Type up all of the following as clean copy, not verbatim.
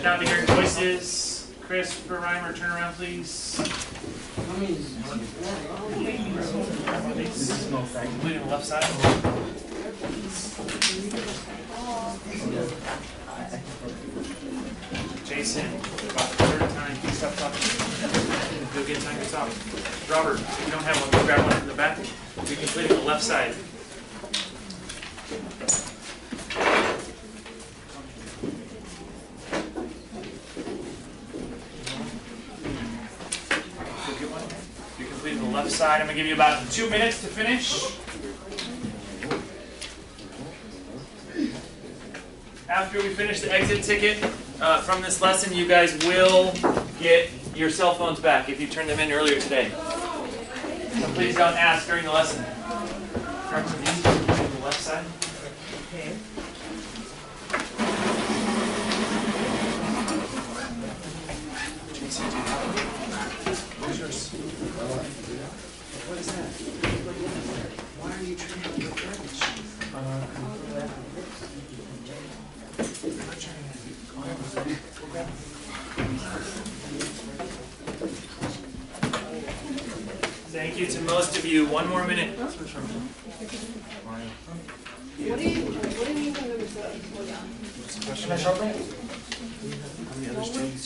not be hearing voices. Christopher Reimer, turn around, please. Completing the left side. Jason, about the third time, please stop talking. You'll get time to talk. Robert, if you don't have one, go grab one from the back. We completed the left side. You completed the left side. I'm going to give you about 2 minutes to finish. After we finish the exit ticket from this lesson, you guys will get your cell phones back if you turned them in earlier today. So please don't ask during the lesson. Start from these, the left side. Okay. Where's yours? What is that? Why are you trying to get garbage? Thank you to most of you. 1 more minute. What do you mean by number 7? Can I sharpen it? How many other students?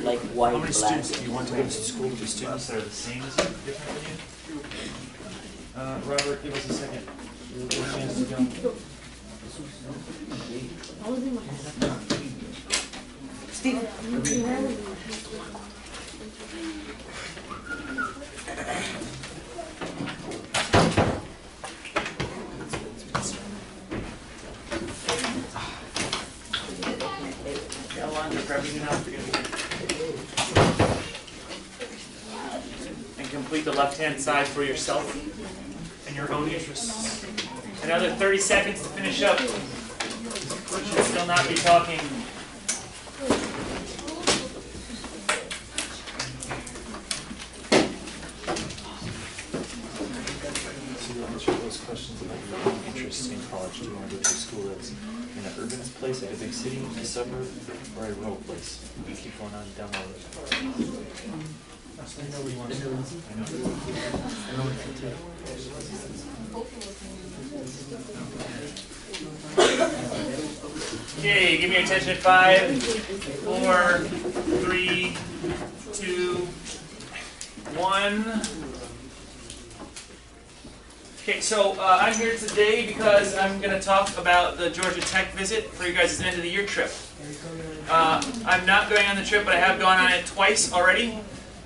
Like white, How many black. students do you want to go to school with students that are the same as you, different than you? Robert, give us a second. We'll give you a chance to go. Steve. And complete the left-hand side for yourself and your own interests. Another 30 seconds to finish up. You should still not be talking. So you'll answer those questions about your own interests in college. Do you want to go to a school that's in an urban place, like a big city, a suburb, or a rural place? You keep going on down the road. I know what you want to do. I know. Okay, give me your attention at 5, 4, 3, 2, 1. Okay, so I'm here today because I'm going to talk about the Georgia Tech visit for you guys' end of the year trip. I'm not going on the trip, but I have gone on it twice already.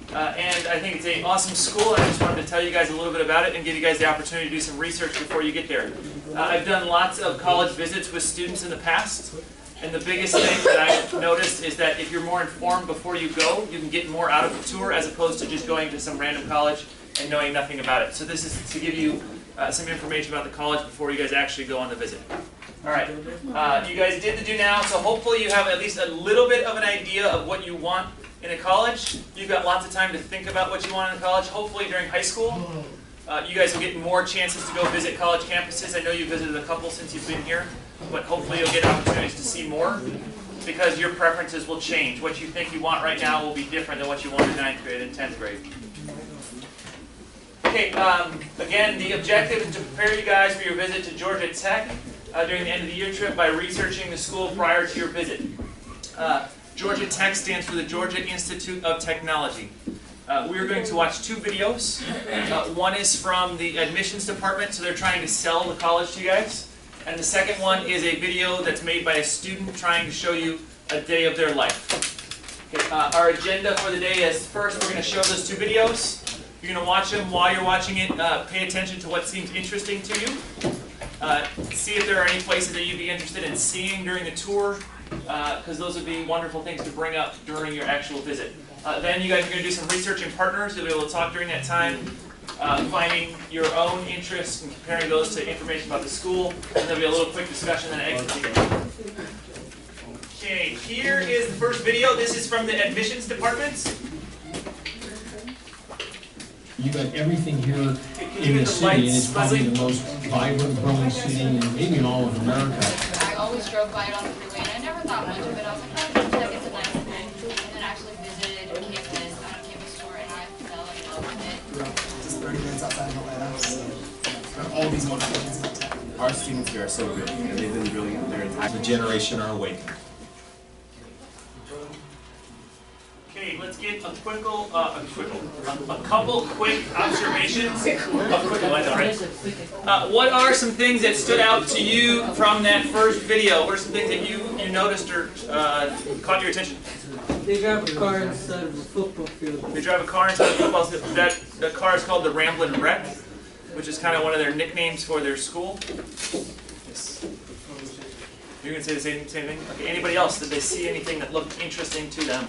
And I think it's an awesome school, and I just wanted to tell you guys a little bit about it and give you guys the opportunity to do some research before you get there. I've done lots of college visits with students in the past, and the biggest thing that I've noticed is that if you're more informed before you go, you can get more out of the tour as opposed to just going to some random college and knowing nothing about it. So this is to give you some information about the college before you guys actually go on the visit. All right, you guys did the do now, so hopefully you have at least a little bit of an idea of what you want in a college. You've got lots of time to think about what you want in a college. Hopefully during high school, you guys will get more chances to go visit college campuses. I know you've visited a couple since you've been here, but hopefully you'll get opportunities to see more because your preferences will change. What you think you want right now will be different than what you want in 9th grade and 10th grade. Okay, again, the objective is to prepare you guys for your visit to Georgia Tech during the end of the year trip by researching the school prior to your visit. Georgia Tech stands for the Georgia Institute of Technology. We are going to watch 2 videos. One is from the admissions department, so they're trying to sell the college to you guys. And the second one is a video that's made by a student trying to show you a day of their life. Okay, our agenda for the day is first we're going to show those 2 videos. You're going to watch them. While you're watching it, pay attention to what seems interesting to you. See if there are any places that you'd be interested in seeing during the tour, because those would be wonderful things to bring up during your actual visit. Then you guys are going to do some research in partners. You'll be able to talk during that time, finding your own interests and comparing those to information about the school. And there'll be a little quick discussion and exit ticket. Okay, here is the first video. This is from the admissions department. You got everything here in the city, and it's probably the most vibrant, growing city, and maybe in all of America. I always drove by it on the freeway, and I never thought much of it. I was like, oh, it's a nice actually visited a campus on a campus tour, and I fell in love with it. Just 30 minutes outside of Atlanta. So, all these wonderful things about tech. Our students here are so good. They've been brilliant their entire The generation are awakening. Okay, let's get a couple quick observations. What are some things that stood out to you from that first video? What are some things that you noticed or caught your attention? They drive a car inside of a football field. They drive a car inside a football field. The car is called the Ramblin' Wreck, which is kind of one of their nicknames for their school. Yes. You're going to say the same thing? Okay, anybody else? Did they see anything that looked interesting to them?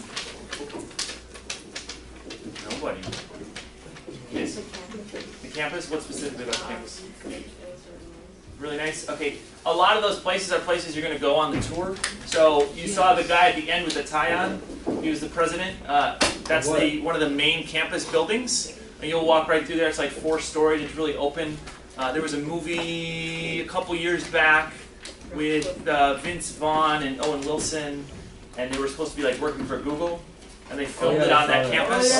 Nobody. Yes. The campus? What specifically about the campus? Really nice? Okay, a lot of those places are places you're going to go on the tour. So you saw the guy at the end with the tie on. He was the president. That's one of the main campus buildings. And you'll walk right through there. It's like 4 stories. It's really open. There was a movie a couple years back with Vince Vaughn and Owen Wilson, and they were supposed to be like working for Google, and they filmed it on that campus.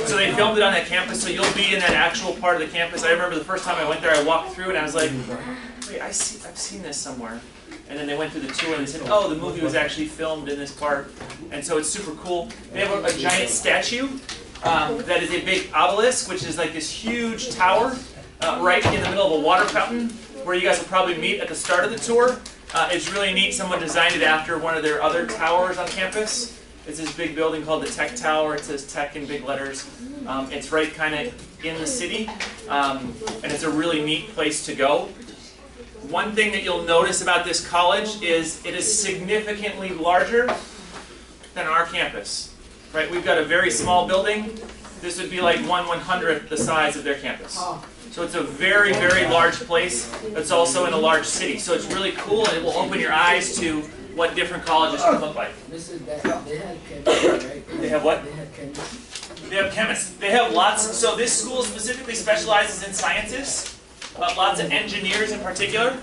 So they filmed it on that campus, so you'll be in that actual part of the campus. I remember the first time I went there, I walked through and I was like, wait, I've seen this somewhere. And then they went through the tour and they said, oh, the movie was actually filmed in this part. And so it's super cool. They have a giant statue that is a big obelisk, which is like this huge tower right in the middle of a water fountain, where you guys will probably meet at the start of the tour. It's really neat. Someone designed it after one of their other towers on campus. It's this big building called the Tech Tower. It says Tech in big letters. It's right kind of in the city, and it's a really neat place to go. One thing that you'll notice about this college is it is significantly larger than our campus. Right? We've got a very small building. This would be like 1/100th the size of their campus. So it's a very, very large place. It's also in a large city. So it's really cool, and it will open your eyes to what different colleges can look like. They have chemistry, right? They have what? They have chemistry. They have chemists. They have lots. So this school specifically specializes in sciences. Lots of engineers in particular.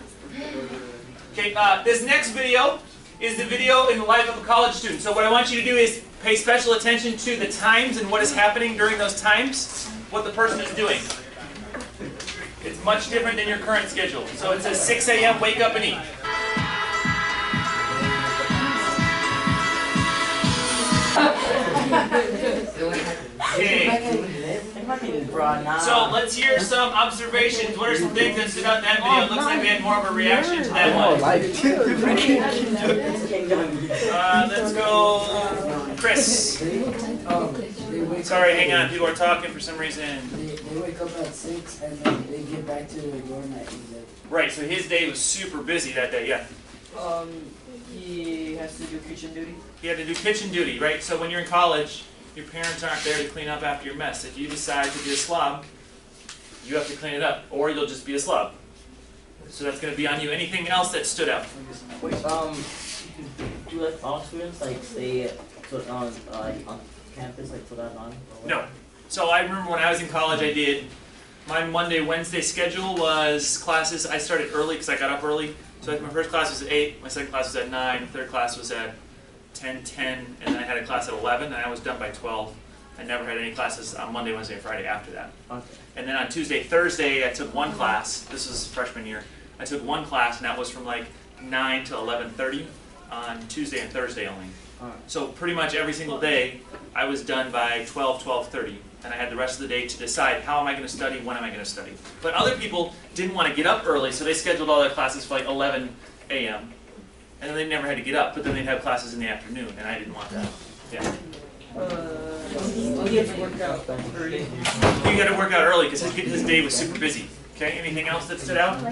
Okay, this next video is the video in the life of a college student. So what I want you to do is pay special attention to the times and what is happening during those times, what the person is doing. It's much different than your current schedule. So it says 6 a.m., wake up and eat. Okay. So let's hear some observations. What are some things that stood out in that video? It looks like we had more of a reaction to that one. Let's go, Chris. Sorry, hang on. People are talking for some reason. They wake up at 6 and then they get back to their dorm at 8. Right, so his day was super busy that day, yeah. He has to do kitchen duty. He had to do kitchen duty, right? So when you're in college, your parents aren't there to clean up after your mess. If you decide to be a slob, you have to clean it up, or you'll just be a slob. So that's going to be on you. Anything else that stood out? Wait, do like all students like stay put on campus like put that on? No. So I remember when I was in college, I did my Monday, Wednesday schedule was classes. I started early because I got up early. So my first class was at 8, my second class was at 9, third class was at 10:10, and then I had a class at 11, and I was done by 12. I never had any classes on Monday, Wednesday, and Friday after that. Okay. And then on Tuesday, Thursday, I took one class. This was freshman year. I took one class, and that was from like 9 to 11:30 on Tuesday and Thursday only. Alright. So pretty much every single day, I was done by 12, 12:30. And I had the rest of the day to decide how am I going to study, when am I going to study. But other people didn't want to get up early, so they scheduled all their classes for like 11 a.m. And then they never had to get up, but then they'd have classes in the afternoon, and I didn't want that. Yeah. You have to work out early. He had to work out early because his day was super busy. Okay, anything else that stood out?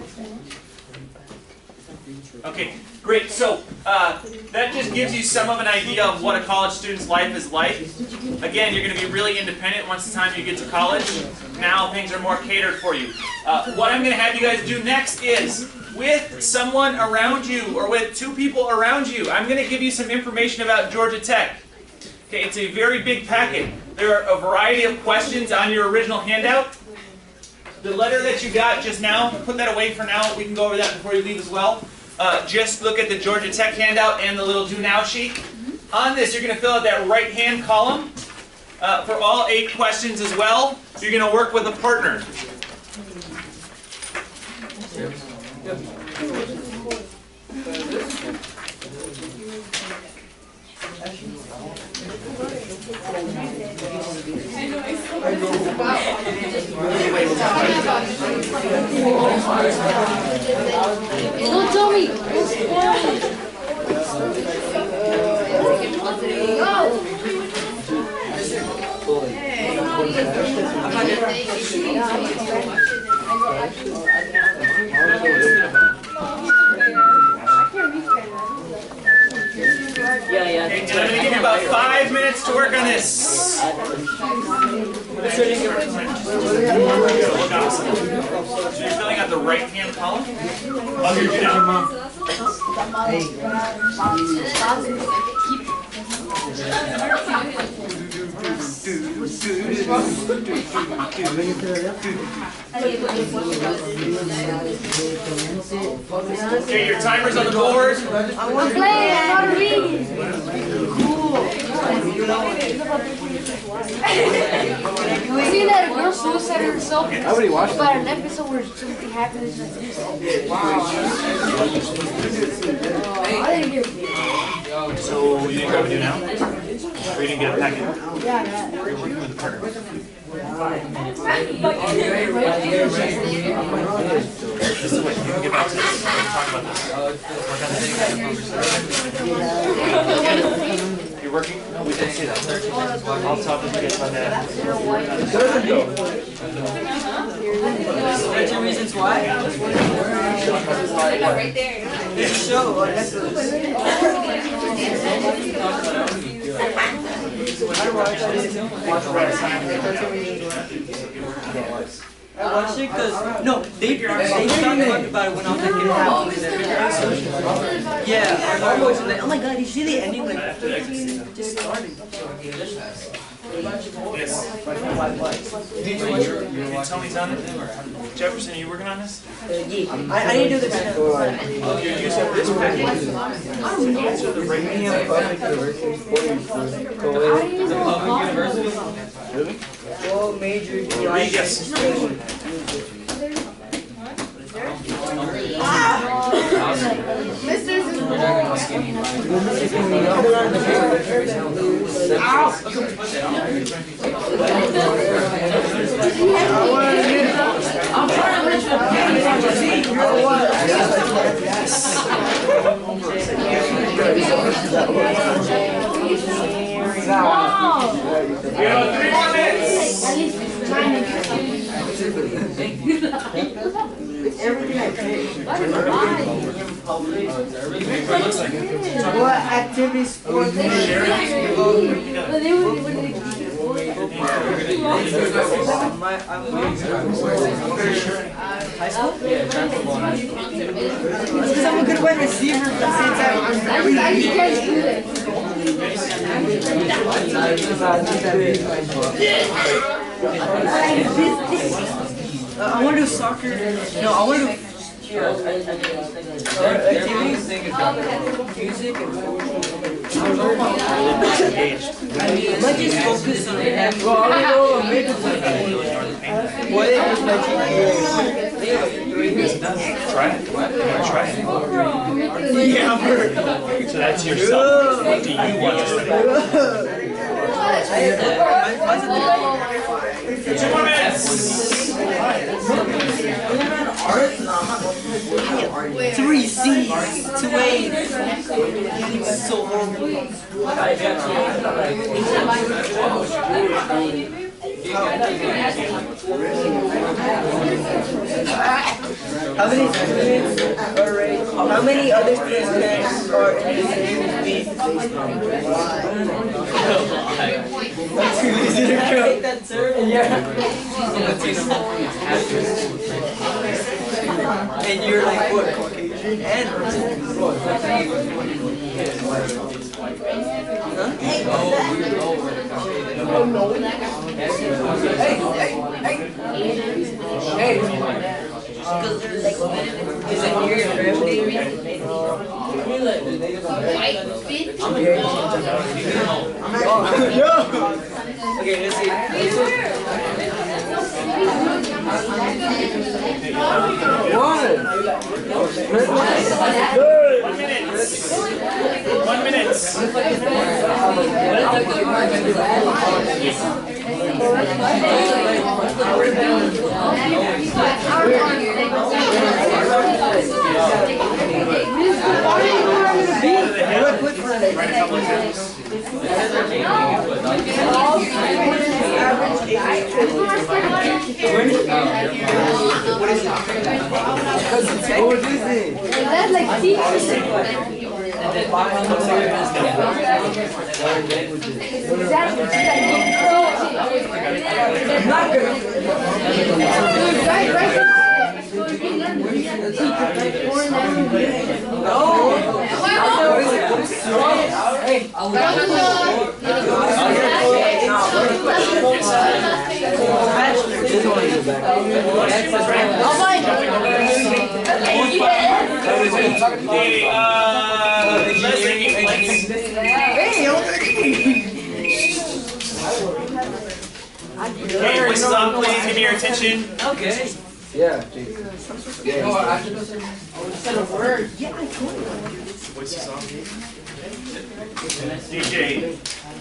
Okay, great. So that just gives you some of an idea of what a college student's life is like. Again, you're going to be really independent once the time you get to college. Now things are more catered for you. What I'm going to have you guys do next is, with someone around you or with 2 people around you, I'm going to give you some information about Georgia Tech. Okay, it's a very big packet. There are a variety of questions on your original handout. The letter that you got just now, put that away for now. We can go over that before you leave as well. Just look at the Georgia Tech handout and the little Do Now sheet. on this, you're going to fill out that right-hand column. For all 8 questions as well, you're going to work with a partner. Don't tell me. Don't spoil Yeah. Okay, and I'm going to give you about 5 minutes to work on this. So you're filling out the right-hand column. I'll hear you now. Okay, your timer's on the board. I'm playing, I'm not reading. You see that a girl suicided herself? Nobody watched About an episode where something happened. I didn't hear it. So you didn't grab a new now? Or you didn't get a packet? Yeah, You're working with a partner. This is what you can get back to this. We'll talk about this. Work on the You're working? No, we didn't say that. I'll talk with you guys about that. That's your reasons why? Right there. It's show. I watched it because they talked about it when I was like in house. Yeah, our boys were like, oh my god, you see the ending? Like, just started. Yes. Your Tony's on it? Jefferson, are you working on this? Yeah, I didn't do the You're using this package? Answer the right What major do you like? Yes. We have 3 more minutes. What activities sports? High school? Because I'm a good wide receiver, but since I want to do soccer. No, I want to do activities, music, and let's just focus on it. What is my Try it. Try it. Yeah, so that's yourself. What do you want to study? 2 more minutes. 3 C's, 2 A's. So horrible. How many other students are in the same beat? And you're like what, Caucasian and Because there's like, is it here in gravity? Okay, let's see. One minute. That's like Okay, voices off, please. Give me your attention. Okay. Yeah. Voices off. DJ,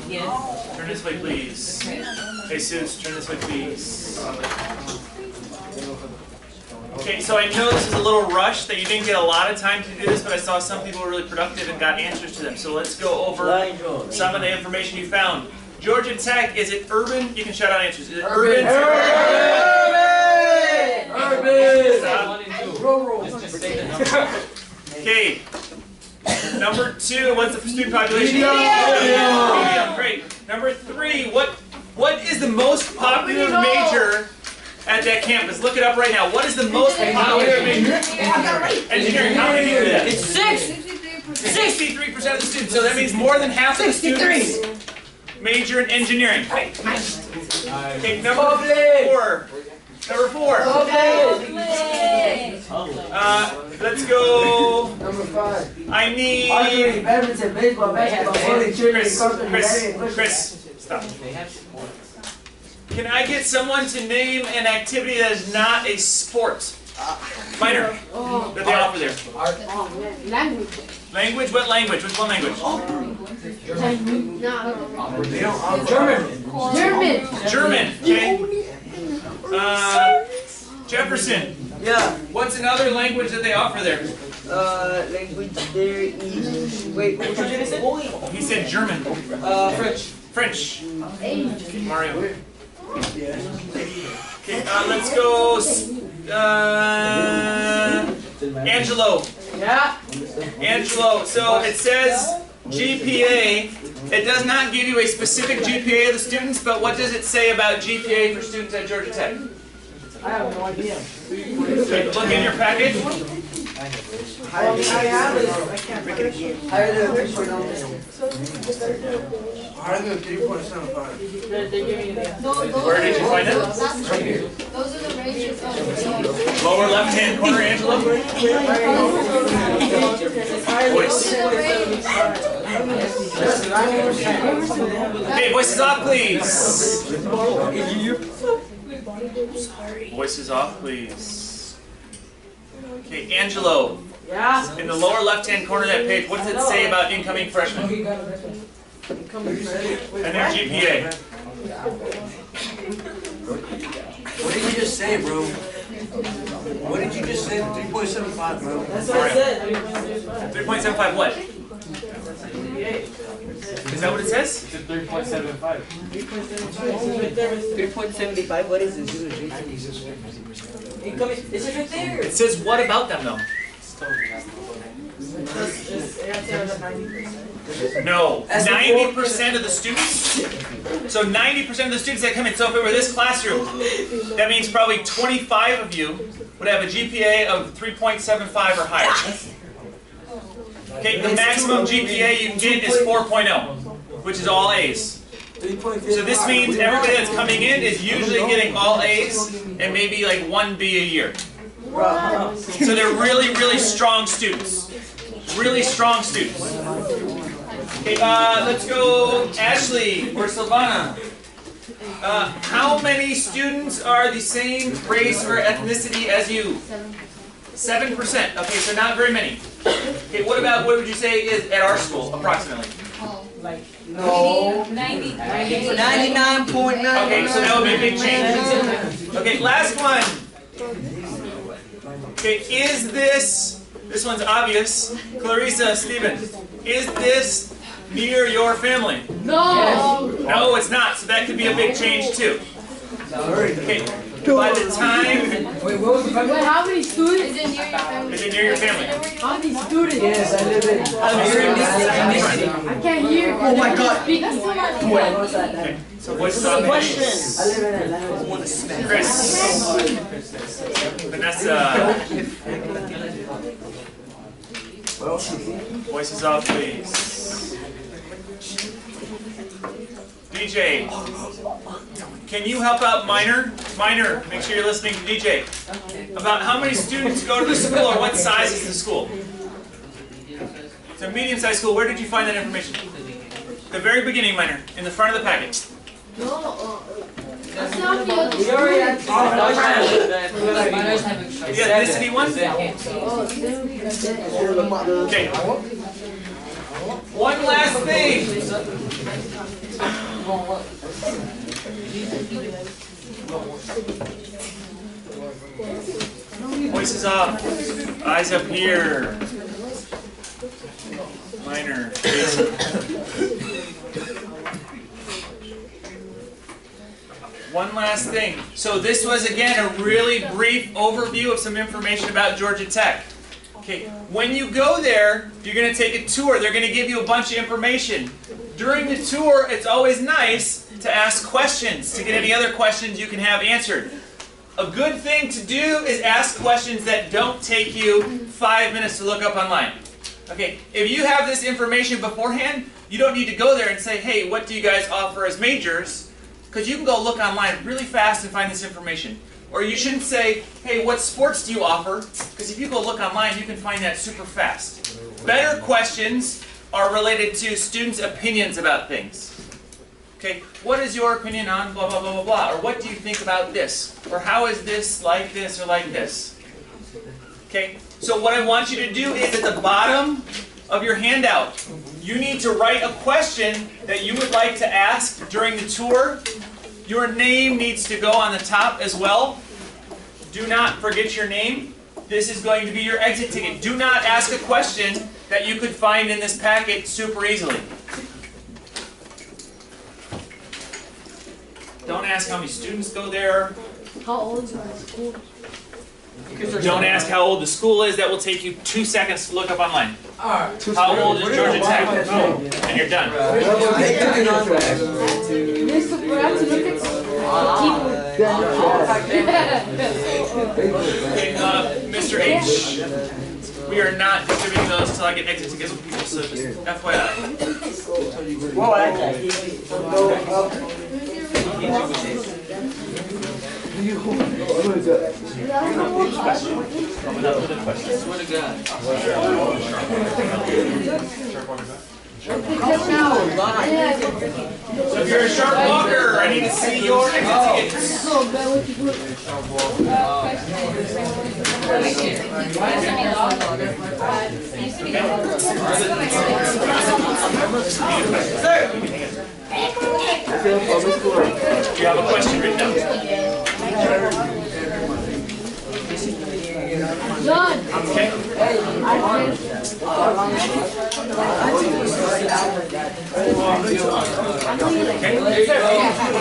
Yes. turn this way, please. Jesus, turn this way, please. Okay, so I know this is a little rushed, that you didn't get a lot of time to do this, but I saw some people were really productive and got answers to them. So let's go over some of the information you found. Georgia Tech, is it urban? You can shout out answers. Is it urban? Okay. Number 2, what's the student population? Medium. Great. Number 3, what is the most popular major at that campus? Look it up right now. What is the most popular major? Engineering. How many do that? It's 6. 63% of the students. So that means more than half of the students major in engineering. Okay, number 4. Number 4. Let's go. Number 5. I need. Archery, badminton, baseball, basketball, bowling, cheerleading, Chris, stop. Can I get someone to name an activity that is not a sport? Minor. That they offer there. language. Language? What language? Which one language? German. German. Okay. Jefferson. Yeah. What's another language that they offer there? Language there is. Wait, what did you say? He said German. French. French. Okay, Mario. Okay, let's go. Angelo. Yeah. Angelo. So it says GPA. It does not give you a specific GPA of the students, but what does it say about GPA for students at Georgia Tech? I have no idea. Okay, look in your package. Higher than 3.75. Where did you find it? Those are the ranges of Lower left-hand corner, Angelo. Voice. Okay, voices off, please. Voices off, please. Okay, Angelo. Yeah. In the lower left-hand corner of that page, what does it say about incoming freshmen and their GPA? What did you just say, bro? What did you just say? 3.75, bro. That's what I said. 3.75 what? Is that what it says? 3.75. 3.75. What is this? Incoming. Is it right there? It says what about them though? No, 90% of the students. So 90% of the students that come in. So if it were this classroom, that means probably 25 of you would have a GPA of 3.75 or higher. Okay, the maximum GPA you can get is 4.0, which is all A's. So this means everybody that's coming in is usually getting all A's and maybe like 1 B a year. So they're really, really strong students. Really strong students. Okay, let's go Ashley or Silvana. How many students are the same race or ethnicity as you? 7%. Okay, so not very many. Okay, what would you say is at our school, approximately? No. 99.9. Okay, so that would be a big change. Okay, last one. Okay, is this one's obvious, Clarissa Stevens, is this near your family? No. No, it's not, so that could be a big change too. Okay, by the time, Wait, how many students? is it near your family? How many students? Yes, I live in. I can't hear. Oh my God. Okay, so what's the Questions. I live in Atlanta. Chris, Vanessa, voices off please. DJ, can you help out Minor? Minor, make sure you're listening to DJ. About how many students go to the school or what size is the school? It's a medium-sized school. Where did you find that information? The very beginning, Minor, in the front of the packet. No. That's not the other We already had. The ethnicity one? Okay. One last thing. Voices up. Eyes up here. Minor. One last thing. So this was, again, a really brief overview of some information about Georgia Tech. Okay, when you go there, you're going to take a tour. They're going to give you a bunch of information. During the tour, it's always nice to ask questions, to get any other questions you can have answered. A good thing to do is ask questions that don't take you 5 minutes to look up online. Okay, if you have this information beforehand, you don't need to go there and say, hey, what do you guys offer as majors? Because you can go look online really fast and find this information. Or you shouldn't say, hey, what sports do you offer? Because if you go look online, you can find that super fast. Better questions are related to students' opinions about things. Okay, what is your opinion on blah, blah, blah, blah, blah? Or what do you think about this? Or how is this or like this? Okay, so what I want you to do is at the bottom of your handout, you need to write a question that you would like to ask during the tour. Your name needs to go on the top as well. Do not forget your name. This is going to be your exit ticket. Do not ask a question that you could find in this packet super easily. Don't ask how many students go there. How old is my school? Don't ask how old the school is. That will take you 2 seconds to look up online. Alright. How old is Georgia Tech? And you're done. Mr. Brad, to look at Okay, Mr. H, we are not distributing those until I get exit tickets from people, so just FYI. Swear to God. So if you're a sharp walker, I need to see your exit tickets. Do you have a question written down? John. Okay.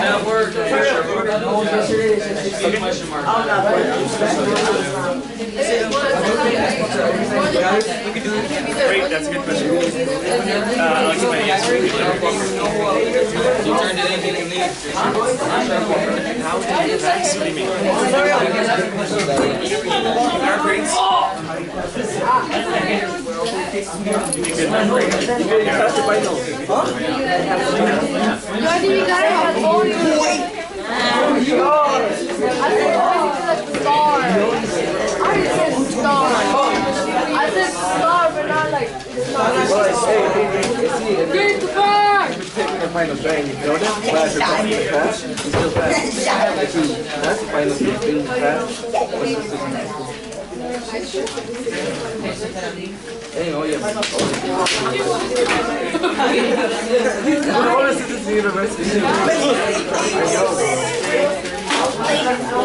That word. Question mark. Great, that's a good question. I'll give my answer. You turned it in, you leave. What do you mean? Our grades? I star. I said star, but not like star. Get the bag! Taking the final try and you failed it, but if you're coming in fast, you still pass. If you pass the final three things fast, what's the system? Hey, oh yeah. All this is the university. I know.